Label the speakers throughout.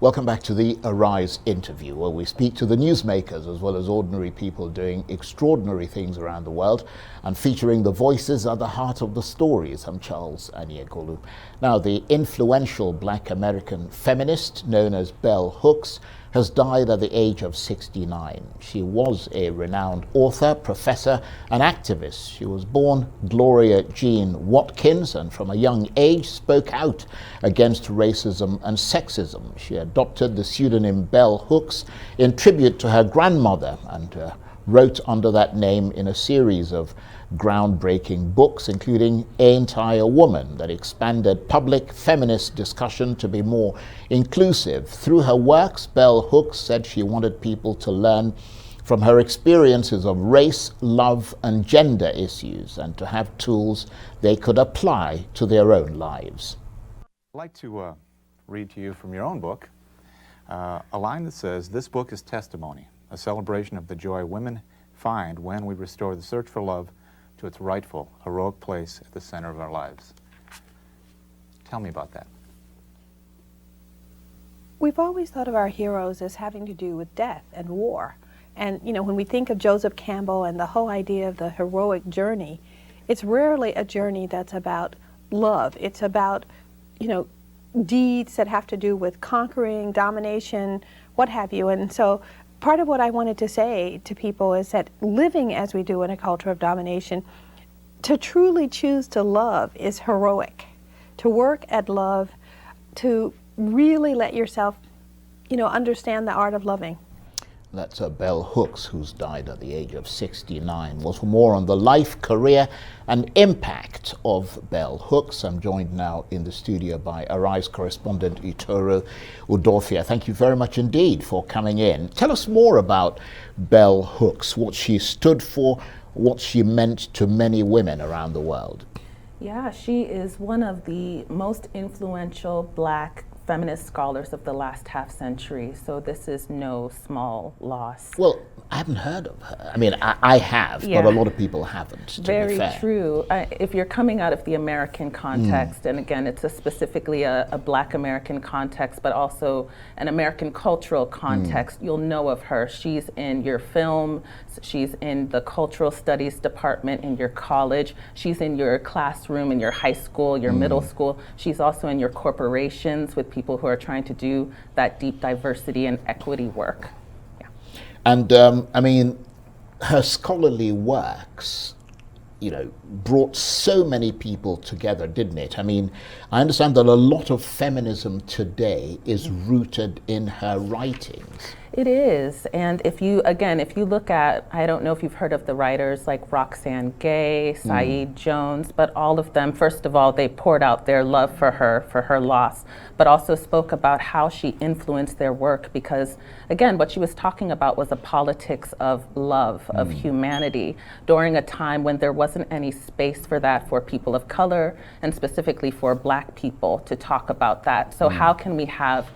Speaker 1: Welcome back to the Arise interview, where we speak to the newsmakers as well as ordinary people doing extraordinary things around the world and featuring the voices at the heart of the stories. I'm Charles Aniekolu. Now, the influential Black American feminist known as Bell Hooks has died at the age of 69. She was a renowned author, professor, and activist. She was born Gloria Jean Watkins and from a young age spoke out against racism and sexism. She adopted the pseudonym Bell Hooks in tribute to her grandmother and wrote under that name in a series of groundbreaking books, including Ain't I a Woman, that expanded public feminist discussion to be more inclusive. Through her works, Bell Hooks said she wanted people to learn from her experiences of race, love, and gender issues, and to have tools they could apply to their own lives.
Speaker 2: I'd like to read to you from your own book a line that says, "This book is testimony, a celebration of the joy women find when we restore the search for love to its rightful, heroic place at the center of our lives." Tell me about that.
Speaker 3: We've always thought of our heroes as having to do with death and war. And, you know, when we think of Joseph Campbell and the whole idea of the heroic journey, it's rarely a journey that's about love. It's about, you know, deeds that have to do with conquering, domination, what have you. And so part of what I wanted to say to people is that living as we do in a culture of domination, to truly choose to love is heroic. To work at love, to really let yourself, you know, understand the art of loving.
Speaker 1: That's Bell Hooks, who's died at the age of 69. Well, for more on the life, career, and impact of Bell Hooks, I'm joined now in the studio by Arise correspondent Itoro. Udofia, thank you very much indeed for coming in. Tell us more about Bell Hooks, what she stood for, what she meant to many women around the world.
Speaker 4: Yeah, she is one of the most influential Black feminist scholars of the last half century, so this is no small loss.
Speaker 1: Well, I haven't heard of her. I mean, I have,
Speaker 4: Yeah.
Speaker 1: but a lot of people haven't, to
Speaker 4: Very
Speaker 1: be fair.
Speaker 4: true. If you're coming out of the American context, and again, it's specifically a Black American context, but also an American cultural context, you'll know of her. She's in your film, she's in the cultural studies department in your college, she's in your classroom in your high school, your middle school. She's also in your corporations with people who are trying to do that deep diversity and equity work.
Speaker 1: And I mean, her scholarly works, you know, brought so many people together, didn't it? I mean, I understand that a lot of feminism today is rooted in her writings.
Speaker 4: It is, and if you look at, I don't know if you've heard of the writers like Roxane Gay, Saeed Jones, but all of them, first of all, they poured out their love for her loss, but also spoke about how she influenced their work because, again, what she was talking about was a politics of love, of humanity, during a time when there wasn't any space for that for people of color, and specifically for Black people to talk about that. So how can we have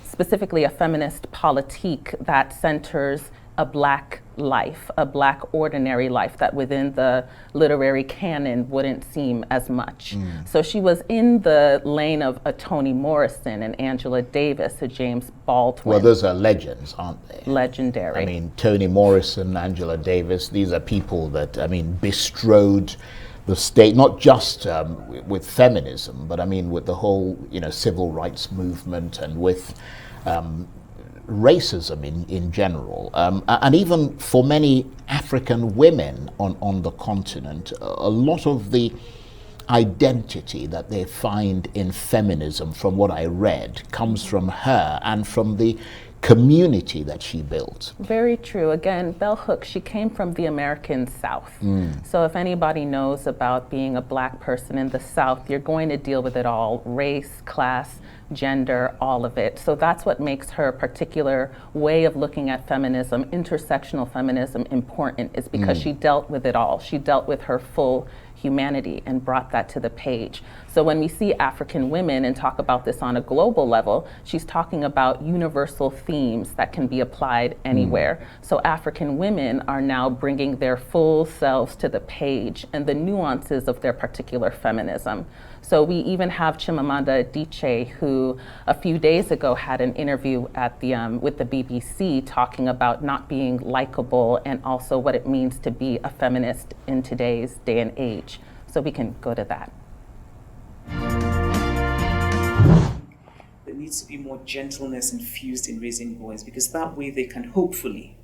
Speaker 4: specifically a feminist politique that centers a Black life, a Black ordinary life that within the literary canon wouldn't seem as much. So she was in the lane of a Toni Morrison and Angela Davis, a James Baldwin.
Speaker 1: Well, those are legends, aren't they?
Speaker 4: Legendary.
Speaker 1: I mean, Toni Morrison, Angela Davis, these are people that, I mean, bestrode the state, not just with feminism, but I mean with the whole, you know, civil rights movement and with racism in general. And even for many African women on the continent, a lot of the identity that they find in feminism, from what I read, comes from her and from the community that she built.
Speaker 4: Very true. Again, Bell Hooks, she came from the American South. So if anybody knows about being a Black person in the South, you're going to deal with it all: race, class, gender, all of it. So that's what makes her particular way of looking at feminism, intersectional feminism, important, is because she dealt with it all. She dealt with her full humanity and brought that to the page. So when we see African women and talk about this on a global level, she's talking about universal themes that can be applied anywhere. So African women are now bringing their full selves to the page and the nuances of their particular feminism. So we even have Chimamanda Adichie, who a few days ago had an interview at with the BBC talking about not being likable and also what it means to be a feminist in today's day and age. So we can go to that.
Speaker 5: There needs to be more gentleness infused in raising boys, because that way they can hopefully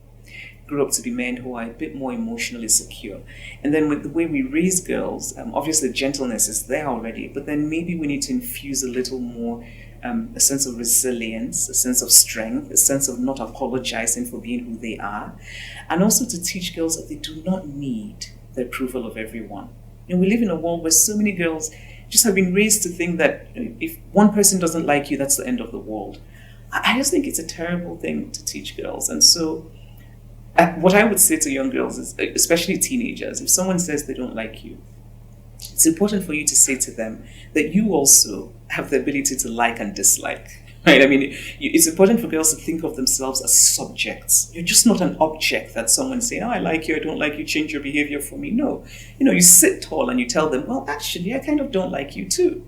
Speaker 5: grow up to be men who are a bit more emotionally secure. And then with the way we raise girls, obviously gentleness is there already, but then maybe we need to infuse a little more a sense of resilience, a sense of strength, a sense of not apologizing for being who they are, and also to teach girls that they do not need the approval of everyone. You know, we live in a world where so many girls just have been raised to think that if one person doesn't like you, that's the end of the world. I just think it's a terrible thing to teach girls. And so what I would say to young girls is, especially teenagers, if someone says they don't like you, it's important for you to say to them that you also have the ability to like and dislike, right? I mean, it's important for girls to think of themselves as subjects. You're just not an object that someone's saying, oh, I like you, I don't like you, change your behavior for me. No, you sit tall and you tell them, well, actually, I kind of don't like you too.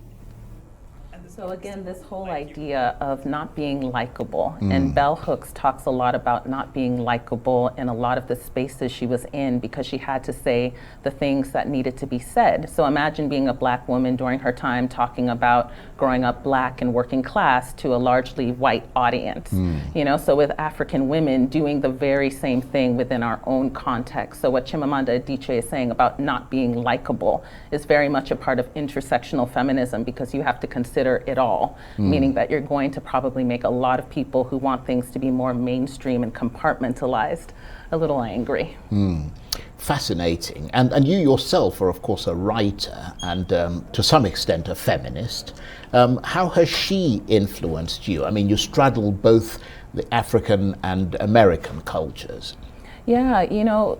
Speaker 4: So again, this whole idea of not being likable, and Bell Hooks talks a lot about not being likable in a lot of the spaces she was in because she had to say the things that needed to be said. So imagine being a Black woman during her time talking about growing up Black and working class to a largely white audience. So with African women doing the very same thing within our own context. So what Chimamanda Adichie is saying about not being likable is very much a part of intersectional feminism, because you have to consider it all, meaning that you're going to probably make a lot of people who want things to be more mainstream and compartmentalized a little angry.
Speaker 1: Fascinating. And you yourself are, of course, a writer and to some extent a feminist. How has she influenced you? I mean, you straddle both the African and American cultures.
Speaker 4: Yeah,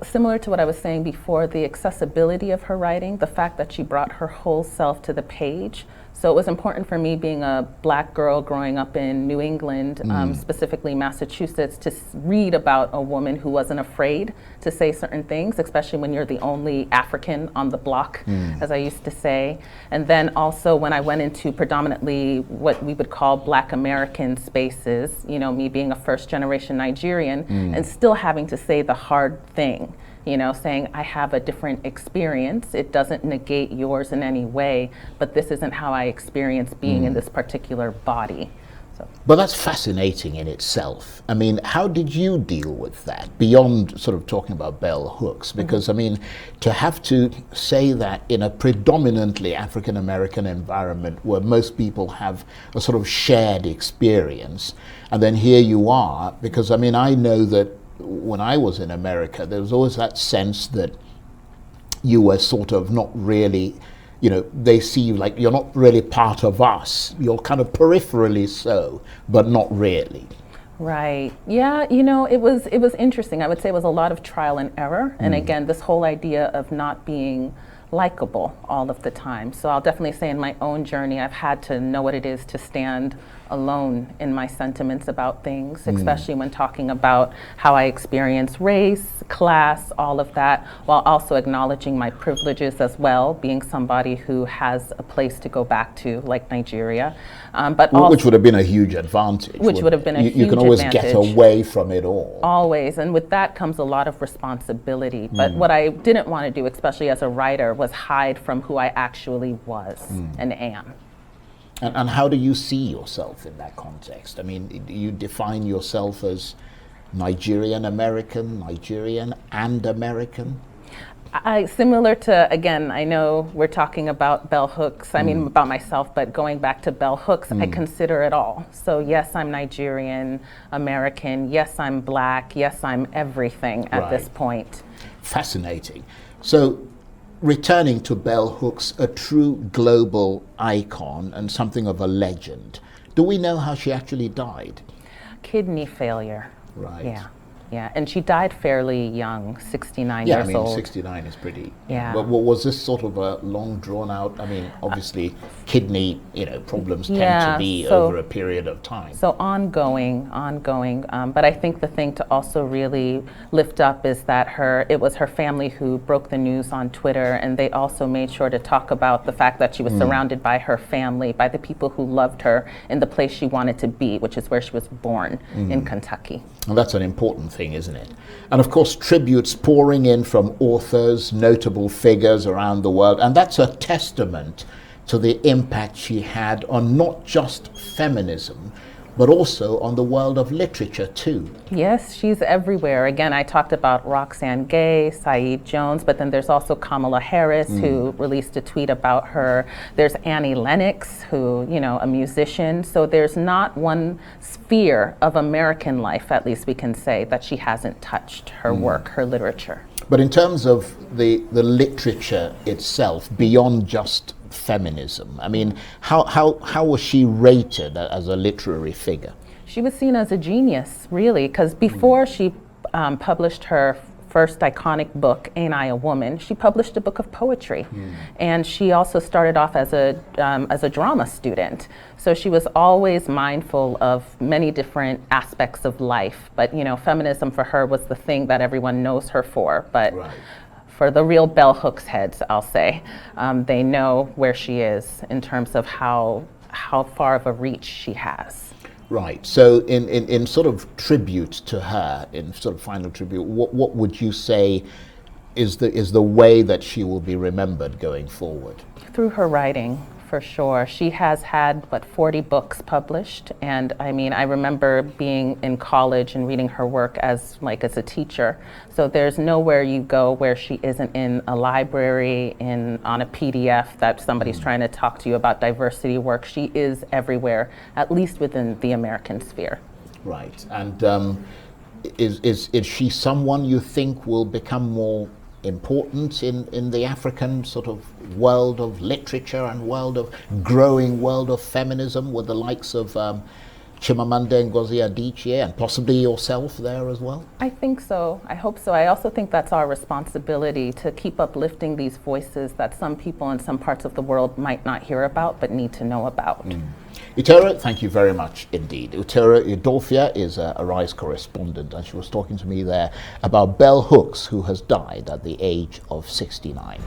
Speaker 4: similar to what I was saying before, the accessibility of her writing, the fact that she brought her whole self to the page. So it was important for me, being a Black girl growing up in New England, specifically Massachusetts, to read about a woman who wasn't afraid to say certain things, especially when you're the only African on the block, as I used to say. And then also when I went into predominantly what we would call Black American spaces, me being a first generation Nigerian and still having to say the hard thing. Saying I have a different experience. It doesn't negate yours in any way, but this isn't how I experience being in this particular body. So.
Speaker 1: But that's fascinating in itself. I mean, how did you deal with that, beyond sort of talking about bell hooks? Because, I mean, to have to say that in a predominantly African-American environment where most people have a sort of shared experience, and then here you are, because, I mean, I know that when I was in America, there was always that sense that you were sort of not really, they see you like you're not really part of us. You're kind of peripherally so, but not really.
Speaker 4: Right. Yeah, it was interesting. I would say it was a lot of trial and error. And again, this whole idea of not being likable all of the time. So I'll definitely say in my own journey, I've had to know what it is to stand alone in my sentiments about things, especially when talking about how I experience race, class, all of that, while also acknowledging my privileges as well, being somebody who has a place to go back to, like Nigeria. But also,
Speaker 1: which would have been a huge advantage.
Speaker 4: Which would have been a huge advantage.
Speaker 1: You can always get away from it all.
Speaker 4: Always, and with that comes a lot of responsibility. But what I didn't want to do, especially as a writer, was hide from who I actually was and am.
Speaker 1: And how do you see yourself in that context? I mean, do you define yourself as Nigerian American, Nigerian and American?
Speaker 4: Similar to, again, I know we're talking about bell hooks, I mean about myself, but going back to bell hooks, I consider it all. So yes, I'm Nigerian, American, yes, I'm Black, yes, I'm everything at this point.
Speaker 1: Fascinating. So returning to bell hooks, a true global icon and something of a legend. Do we know how she actually died?
Speaker 4: Kidney failure.
Speaker 1: Right.
Speaker 4: Yeah. Yeah, and she died fairly young, 69
Speaker 1: Yeah,
Speaker 4: years
Speaker 1: I mean,
Speaker 4: old.
Speaker 1: 69 is pretty.
Speaker 4: Yeah.
Speaker 1: But was this sort of a long drawn out? I mean, obviously, kidney, problems tend
Speaker 4: Yeah,
Speaker 1: to be
Speaker 4: so-
Speaker 1: over a period of time.
Speaker 4: So ongoing. But I think the thing to also really lift up is that it was her family who broke the news on Twitter, and they also made sure to talk about the fact that she was surrounded by her family, by the people who loved her in the place she wanted to be, which is where she was born in Kentucky.
Speaker 1: And that's an important thing, isn't it? And of course, tributes pouring in from authors, notable figures around the world, and that's a testament to the impact she had on not just feminism, but also on the world of literature too.
Speaker 4: Yes, she's everywhere. Again, I talked about Roxane Gay, Saeed Jones, but then there's also Kamala Harris, who released a tweet about her. There's Annie Lennox, who, a musician. So there's not one sphere of American life, at least we can say, that she hasn't touched her work, her literature.
Speaker 1: But in terms of the literature itself, beyond just feminism, I mean, how was she rated as a literary figure?
Speaker 4: She was seen as a genius, really, because before she published her first iconic book, Ain't I a Woman, she published a book of poetry. And she also started off as a drama student. So she was always mindful of many different aspects of life. But, feminism for her was the thing that everyone knows her for. But for the real bell hooks heads, I'll say, they know where she is in terms of how far of a reach she has.
Speaker 1: Right. So in sort of tribute to her, in sort of final tribute, what would you say is the way that she will be remembered going forward?
Speaker 4: Through her writing, for sure. She has had, 40 books published. And I mean, I remember being in college and reading her work as a teacher. So there's nowhere you go where she isn't in a library, on a PDF that somebody's trying to talk to you about diversity work. She is everywhere, at least within the American sphere.
Speaker 1: Right. And is she someone you think will become more important in the African sort of world of literature and growing world of feminism, with the likes of Chimamanda Ngozi Adichie and possibly yourself there as well?
Speaker 4: I think so. I hope so. I also think that's our responsibility, to keep uplifting these voices that some people in some parts of the world might not hear about but need to know about.
Speaker 1: Itoro, thank you very much indeed. Udofia is a Rise correspondent, and she was talking to me there about Bell Hooks, who has died at the age of 69.